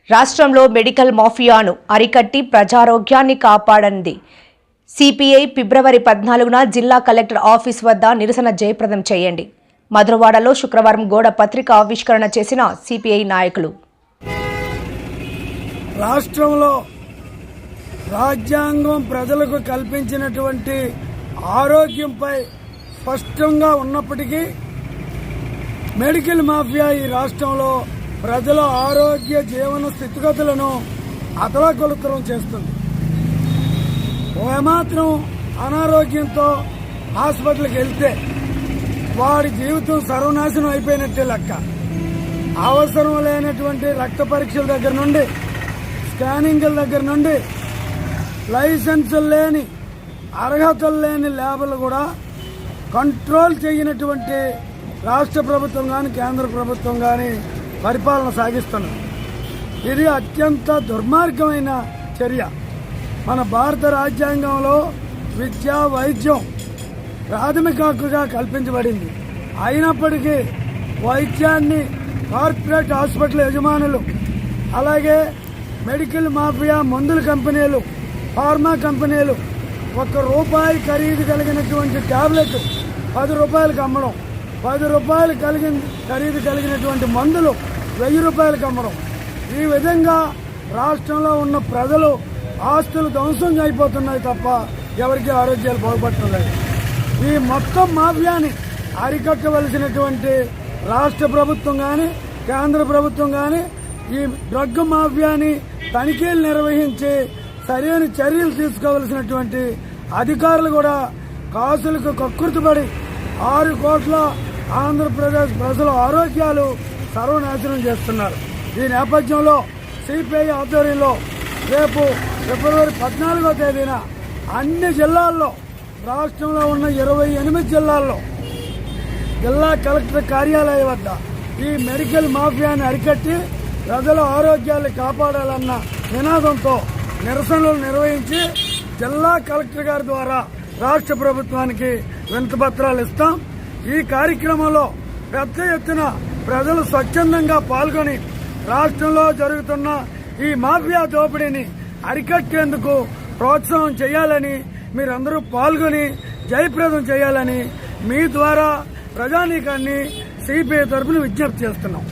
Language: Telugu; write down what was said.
రాష్ట్రంలో మెడికల్ మాఫియాను అరికట్టి ప్రజారోగ్యాన్ని కాపాడండి. సిపిఐ ఫిబ్రవరి 14న జిల్లా కలెక్టర్ ఆఫీస్ వద్ద నిరసన జయప్రదం చేయండి. మధురవాడలో శుక్రవారం గోడ పత్రిక ఆవిష్కరణ చేసిన సిపిఐ నాయకులు రాష్ట్రంలో రాజ్యాంగం ప్రజలకు కల్పించినటువంటి ఆరోగ్యంపై స్పష్టంగా ఉన్నప్పటికీ మెడికల్ మాఫియా ఈ రాష్ట్రంలో ప్రజల ఆరోగ్య జీవన స్థితిగతులను అతలాకుతలం చేస్తుంది. ఏమాత్రం అనారోగ్యంతో హాస్పిటల్కి వెళ్తే వాడి జీవితం సర్వనాశనం అయిపోయినట్టే లెక్క. అవసరం లేనటువంటి రక్త పరీక్షల దగ్గర నుండి, స్కానింగ్ల దగ్గర నుండి, లైసెన్సులు లేని, అర్హతలు లేని ల్యాబ్లు కూడా కంట్రోల్ చేయనటువంటి రాష్ట్ర ప్రభుత్వం కానీ కేంద్ర ప్రభుత్వం కానీ పరిపాలన సాగిస్తున్నది. ఇది అత్యంత దుర్మార్గమైన చర్య. మన భారత రాజ్యాంగంలో విద్య, వైద్యం ప్రాథమిక హక్కుగా కల్పించబడింది. అయినప్పటికీ వైద్యాన్ని కార్పొరేట్ హాస్పిటల్ యజమానులు, అలాగే మెడికల్ మాఫియా మందుల కంపెనీలు, ఫార్మా కంపెనీలు ₹1 ఖరీదు కలిగినటువంటి టాబ్లెట్ 10 రూపాయలకు అమ్మడం, 10 రూపాయలు ఖరీదు కలిగినటువంటి మందులు 1000 రూపాయలకు అమ్మడం. ఈ విధంగా రాష్ట్రంలో ఉన్న ప్రజలు ఆస్తులు ధ్వంసం అయిపోతున్నాయి తప్ప ఎవరికి ఆరోగ్యాలు బాగుపడటం లేదు. ఈ మొత్తం మాఫియాని అరికట్టవలసినటువంటి రాష్ట్ర ప్రభుత్వం కానీ కేంద్ర ప్రభుత్వం కానీ ఈ డ్రగ్ మాఫియాని తనిఖీలు నిర్వహించి సరైన చర్యలు తీసుకోవలసినటువంటి అధికారులు కూడా కాసులకు కక్కుర్తిపడి 6 కోట్ల ఆంధ్రప్రదేశ్ ప్రజల ఆరోగ్యాలు సర్వనాశనం చేస్తున్నారు. ఈ నేపథ్యంలో సిపిఐ ఆధ్వర్యంలో రేపు ఫిబ్రవరి 14వ తేదీన అన్ని జిల్లాల్లో, రాష్ట్రంలో ఉన్న 28 జిల్లాల్లో జిల్లా కలెక్టర్ కార్యాలయం వద్ద ఈ మెడికల్ మాఫియాని అరికట్టి ప్రజల ఆరోగ్యాన్ని కాపాడాలన్న నినాదంతో నిరసనలు నిర్వహించి జిల్లా కలెక్టర్ గారి ద్వారా రాష్ట్ర ప్రభుత్వానికి వినతిపత్రాలు ఇస్తాం. ఈ కార్యక్రమంలో పెద్ద ఎత్తున ప్రజలు స్వచ్ఛందంగా పాల్గొని రాష్ట్రంలో జరుగుతున్న ఈ మాఫియా దోపిడీని అరికట్టేందుకు ప్రోత్సాహం చేయాలని, మీరందరూ పాల్గొని జయప్రదం చేయాలని మీ ద్వారా ప్రజానీకాన్ని సిపిఐ తరఫున విజ్ఞప్తి చేస్తున్నాం.